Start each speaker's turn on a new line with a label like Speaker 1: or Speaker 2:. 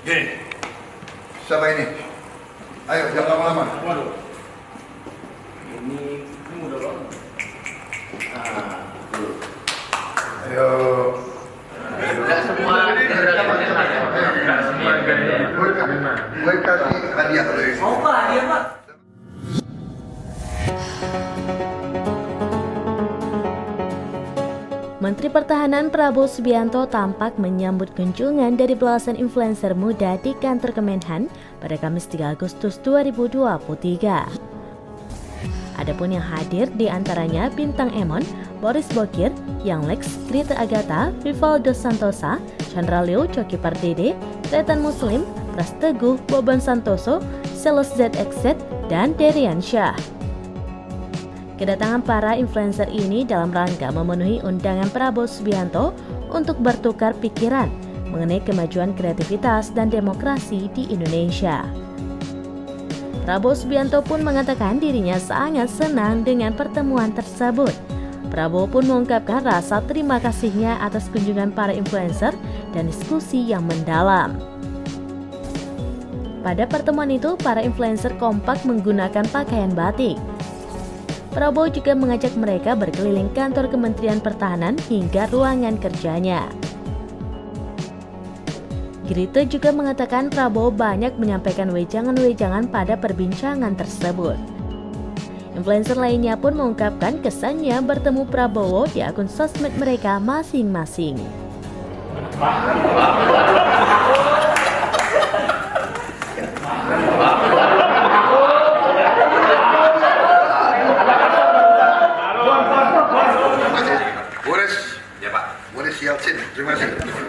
Speaker 1: Gini.
Speaker 2: Siapa ini? Ayo, jangan lama-lama.
Speaker 1: Waduh. Ini udah loh.
Speaker 2: Ayo.
Speaker 3: Enggak semua
Speaker 2: Gue kasih hadiah dulu ini.
Speaker 4: Mau Pak, hadiah Pak?
Speaker 5: Menteri Pertahanan Prabowo Subianto tampak menyambut kunjungan dari belasan influencer muda di kantor Kemenhan pada Kamis 3 Agustus 2023. Adapun yang hadir di antaranya Bintang Emon, Boris Bokir, Yang Lex, Grita Agatha, Rivaldo Santosa, Chandra Leo, Coki Pardede, Tretan Muslim, Pras Teguh, Boban Santoso, Selos ZXZ, dan Derian Syah. Kedatangan para influencer ini dalam rangka memenuhi undangan Prabowo Subianto untuk bertukar pikiran mengenai kemajuan kreativitas dan demokrasi di Indonesia. Prabowo Subianto pun mengatakan dirinya sangat senang dengan pertemuan tersebut. Prabowo pun mengungkapkan rasa terima kasihnya atas kunjungan para influencer dan diskusi yang mendalam. Pada pertemuan itu, para influencer kompak menggunakan pakaian batik. Prabowo juga mengajak mereka berkeliling kantor Kementerian Pertahanan hingga ruangan kerjanya. Grita juga mengatakan Prabowo banyak menyampaikan wejangan-wejangan pada perbincangan tersebut. Influencer lainnya pun mengungkapkan kesannya bertemu Prabowo di akun sosmed mereka masing-masing.
Speaker 2: Boris,
Speaker 1: Ya Pak.
Speaker 2: Boris Yeltsin, terima kasih.